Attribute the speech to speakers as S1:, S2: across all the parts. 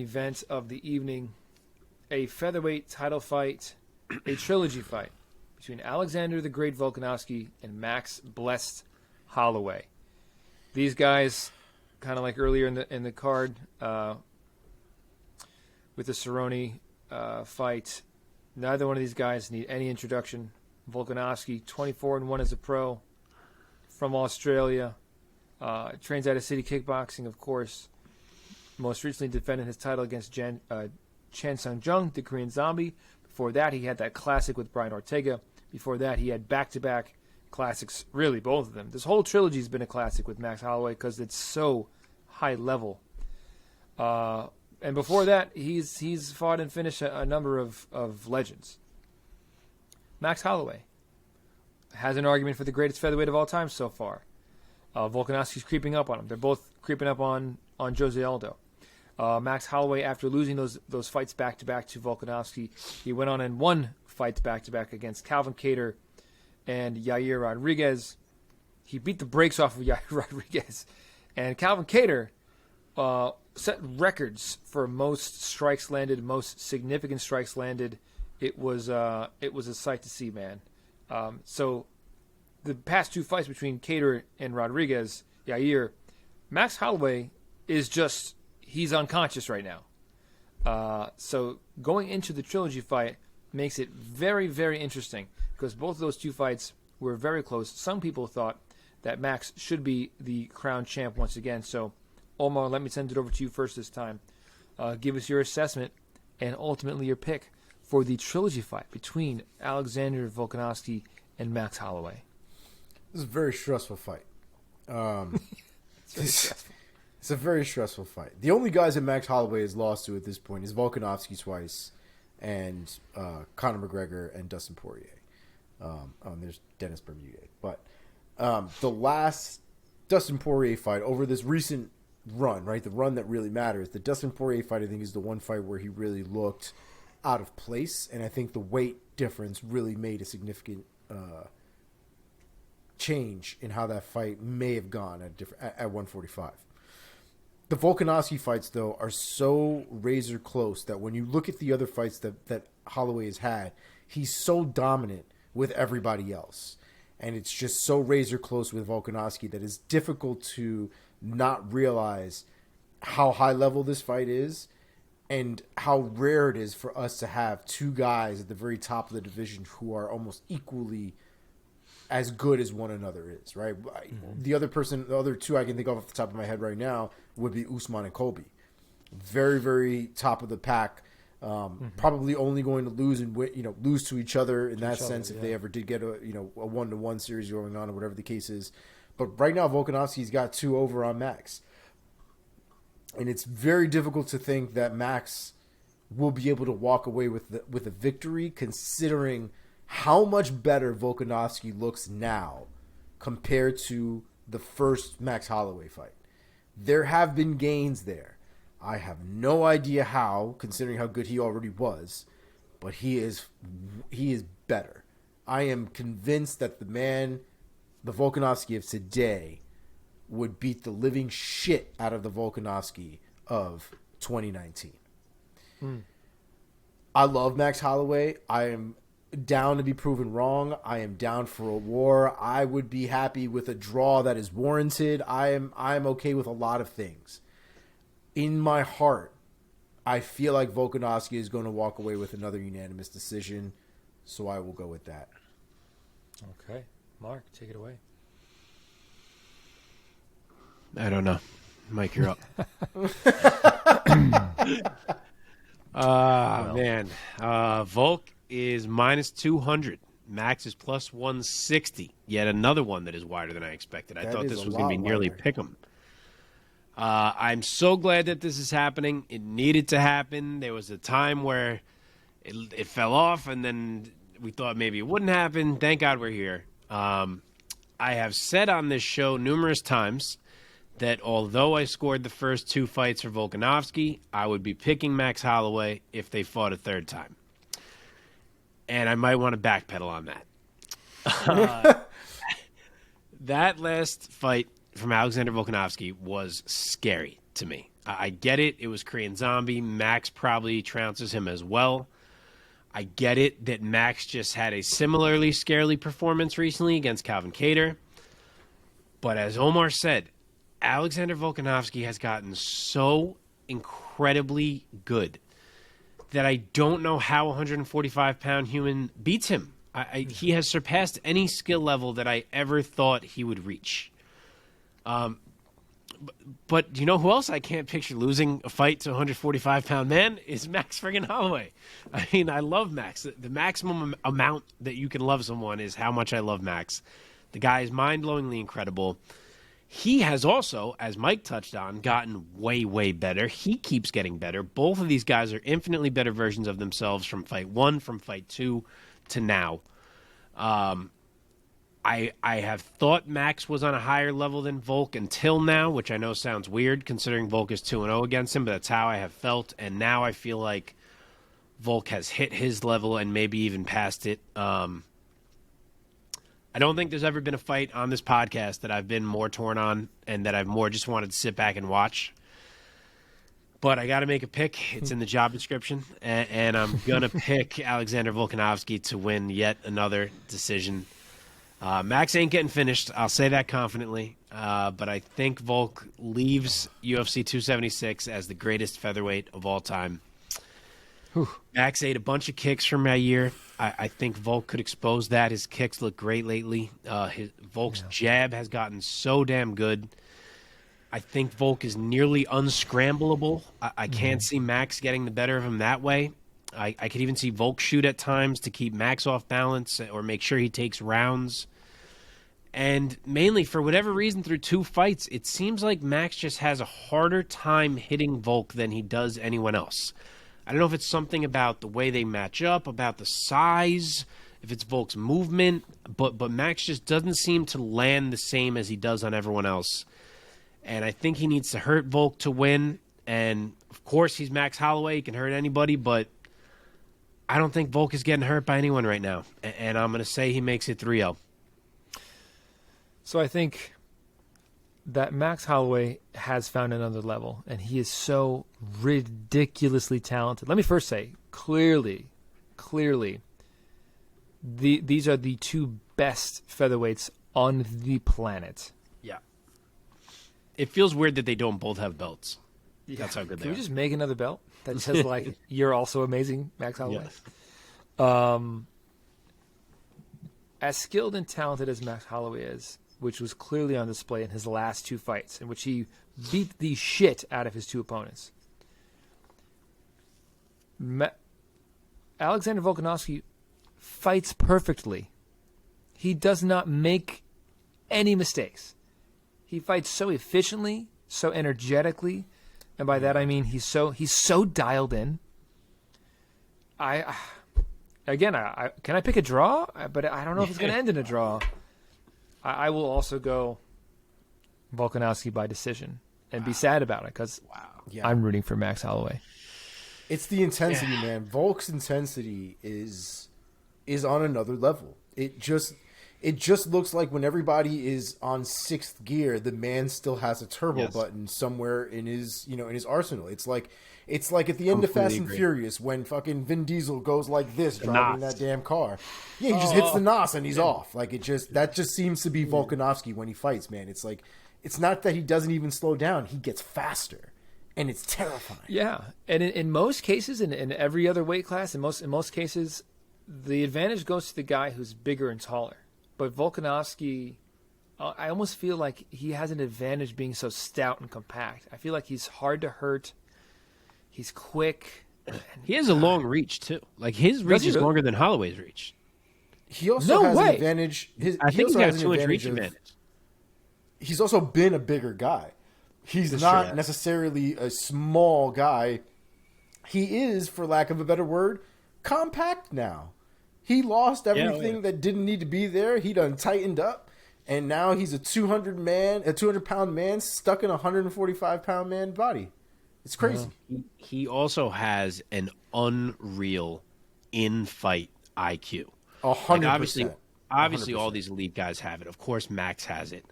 S1: Event of the evening, a featherweight title fight, a trilogy fight between Alexander the Great Volkanovski and Max Blessed Holloway. These guys, kind of like earlier in the card with the Cerrone fight, neither one of these guys need any introduction. Volkanovski, 24-1 as a pro, from Australia, trains out of City Kickboxing, of course. Most recently defended his title against Chan Sung Jung, the Korean Zombie. Before that, he had that classic with Brian Ortega. Before that, he had back-to-back classics, really both of them. This whole trilogy has been a classic with Max Holloway because it's so high level. And before that, he's fought and finished a number of legends. Max Holloway has an argument for the greatest featherweight of all time so far. Volkanovski's creeping up on him. They're both creeping up on Jose Aldo. Max Holloway, after losing those fights back-to-back to Volkanovski, he went on and won fights back-to-back against Calvin Kattar and Yair Rodriguez. He beat the brakes off of Yair Rodriguez. And Calvin Kattar set records for most strikes landed, most significant strikes landed. It was a sight to see, man. So the past two fights between Kattar and Rodriguez, Yair, Max Holloway is just... he's unconscious right now. So going into the trilogy fight makes it very, very interesting because both of those two fights were very close. Some people thought that Max should be the crown champ once again. So, Omar, let me send it over to you first this time. Give us your assessment and ultimately your pick for the trilogy fight between Alexander Volkanovski and Max Holloway.
S2: This is a very stressful fight.
S1: It's very stressful.
S2: It's a very stressful fight. The only guys that Max Holloway has lost to at this point is Volkanovski twice and Conor McGregor and Dustin Poirier. There's Dennis Bermudez. But the last Dustin Poirier fight over this recent run, right, the run that really matters, the Dustin Poirier fight I think is the one fight where he really looked out of place, and I think the weight difference really made a significant change in how that fight may have gone at 145. The Volkanovski fights, though, are so razor close that when you look at the other fights that Holloway has had, he's so dominant with everybody else. And it's just so razor close with Volkanovski that it's difficult to not realize how high level this fight is and how rare it is for us to have two guys at the very top of the division who are almost equally as good as one another is, right? Mm-hmm. The other two I can think of off the top of my head right now would be Usman and Colby. Very, very top of the pack. Probably only going to lose and lose to each other in that sense if they ever did get a 1-1 series going on or whatever the case is. But right now Volkanovski's got 2 over on Max, and it's very difficult to think that Max will be able to walk away with a victory, considering how much better Volkanovski looks now compared to the first Max Holloway fight. There have been gains there. I have no idea how, considering how good he already was, but he is better. I am convinced that the Volkanovski of today, would beat the living shit out of the Volkanovski of 2019. I love Max Holloway. I am down to be proven wrong. I am down for a war. I would be happy with a draw that is warranted. I'm okay with a lot of things. In my heart, I feel like Volkanovski is going to walk away with another unanimous decision, so I will go with that.
S1: Okay. Mark, take it away.
S3: I don't know. Mike, you're up. Man. Volk is minus 200. Max is plus 160. Yet another one that is wider than I expected. I thought this was going to be nearly pick'em. I'm so glad that this is happening. It needed to happen. There was a time where it fell off, and then we thought maybe it wouldn't happen. Thank God we're here. I have said on this show numerous times that although I scored the first 2 fights for Volkanovski, I would be picking Max Holloway if they fought a third time. And I might want to backpedal on that. That last fight from Alexander Volkanovski was scary to me. I get it. It was Korean Zombie. Max probably trounces him as well. I get it that Max just had a similarly scarily performance recently against Calvin Kattar. But as Omar said, Alexander Volkanovski has gotten so incredibly good that I don't know how a 145-pound human beats him. He has surpassed any skill level that I ever thought he would reach. But you know who else I can't picture losing a fight to a 145-pound man is Max friggin' Holloway. I mean, I love Max. The maximum amount that you can love someone is how much I love Max. The guy is mind-blowingly incredible. He has also, as Mike touched on, gotten way, way better. He keeps getting better. Both of these guys are infinitely better versions of themselves from fight 1, from fight 2 to now. I have thought Max was on a higher level than Volk until now, which I know sounds weird considering Volk is 2-0 against him, but that's how I have felt. And now I feel like Volk has hit his level and maybe even passed it. I don't think there's ever been a fight on this podcast that I've been more torn on and that I've more just wanted to sit back and watch. But I got to make a pick. It's in the job description. And I'm going to pick Alexander Volkanovski to win yet another decision. Max ain't getting finished. I'll say that confidently. But I think Volk leaves UFC 276 as the greatest featherweight of all time.
S1: Whew.
S3: Max ate a bunch of kicks from my year. I think Volk could expose that. His kicks look great lately. Volk's jab has gotten so damn good. I think Volk is nearly unscrambleable. I can't see Max getting the better of him that way. I could even see Volk shoot at times to keep Max off balance or make sure he takes rounds. And mainly, for whatever reason, through 2 fights, it seems like Max just has a harder time hitting Volk than he does anyone else. I don't know if it's something about the way they match up, about the size, if it's Volk's movement, but Max just doesn't seem to land the same as he does on everyone else. And I think he needs to hurt Volk to win. And, of course, he's Max Holloway. He can hurt anybody, but I don't think Volk is getting hurt by anyone right now. And I'm going to say he makes it 3-0.
S1: So I think that Max Holloway has found another level, and he is so ridiculously talented. Let me first say, clearly, these are the 2 best featherweights on the planet.
S3: Yeah. It feels weird that they don't both have belts. Yeah. That's how good they are.
S1: Can we just make another belt that says, like, you're also amazing, Max Holloway?
S3: Yes.
S1: As skilled and talented as Max Holloway is, which was clearly on display in his last 2 fights, in which he beat the shit out of his 2 opponents. Alexander Volkanovski fights perfectly. He does not make any mistakes. He fights so efficiently, so energetically, and by that I mean he's so dialed in. Can I pick a draw? But I don't know if it's going to end in a draw. I will also go Volkanovski by decision and be sad about it because I'm rooting for Max Holloway.
S2: It's the intensity, man. Volk's intensity is on another level. It just looks like when everybody is on 6th gear, the man still has a turbo button somewhere in his arsenal. It's like at the end of Fast and Furious when fucking Vin Diesel goes like this driving that damn car. Yeah, he just hits the nos and he's off. Like that just seems to be Volkanovski when he fights, man. It's like it's not that he doesn't even slow down; he gets faster, and it's terrifying.
S1: Yeah, and in most cases, in every other weight class, in most cases, the advantage goes to the guy who's bigger and taller. But Volkanovski, I almost feel like he has an advantage being so stout and compact. I feel like he's hard to hurt. He's quick.
S3: He has a long reach, too. Like, his reach is longer than Holloway's reach.
S2: He also has an advantage.
S3: I think he has too much reach advantage.
S2: He's also been a bigger guy. He's not necessarily a small guy. He is, for lack of a better word, compact now. He lost everything that didn't need to be there. He done tightened up. And now he's a 200-pound man stuck in a 145-pound man body. It's crazy.
S3: He also has an unreal in-fight IQ.
S2: 100%.
S3: Obviously, all these elite guys have it. Of course, Max has it.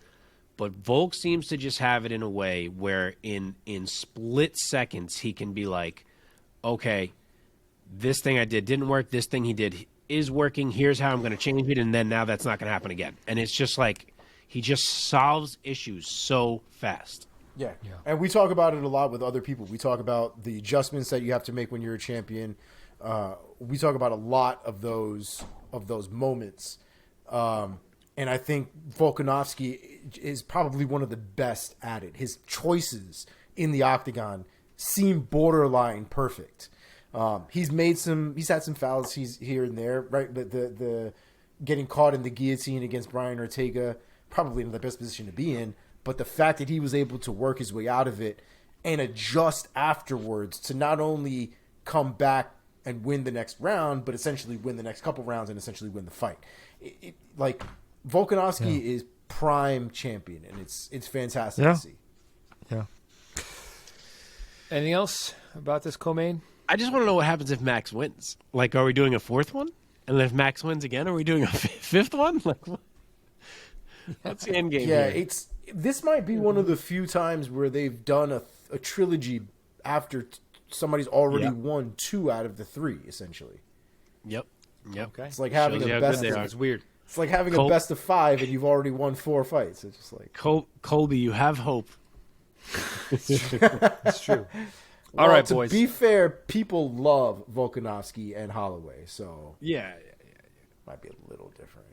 S3: But Volk seems to just have it in a way where in split seconds he can be like, okay, this thing I did didn't work. This thing he did is working. Here's how I'm going to change it. And then now that's not going to happen again. And it's just like he just solves issues so fast.
S2: Yeah. And we talk about it a lot with other people. We talk about the adjustments that you have to make when you're a champion. We talk about a lot of those moments. And I think Volkanovski is probably one of the best at it. His choices in the octagon seem borderline perfect. He's had some fallacies here and there, right? The getting caught in the guillotine against Brian Ortega, probably not the best position to be in. But the fact that he was able to work his way out of it and adjust afterwards to not only come back and win the next round, but essentially win the next couple rounds and essentially win the fight. Volkanovski is prime champion, and it's fantastic to see.
S1: Yeah. Anything else about this co-main?
S3: I just want to know what happens if Max wins. Like, are we doing a fourth one? And then if Max wins again, are we doing a fifth one? Like, what's the end game here?
S2: This might be one of the few times where they've done a trilogy after somebody's already won 2 out of the 3, essentially.
S3: Yep.
S1: Okay.
S2: It's like having a best.
S1: It's weird.
S2: It's like having a best of 5 and you've already won 4 fights. It's just like
S3: Colby, you have hope.
S1: It's true.
S2: Well,
S1: all right,
S2: to
S1: boys.
S2: be fair, people love Volkanovski and Holloway, so
S3: Yeah.
S2: might be a little different.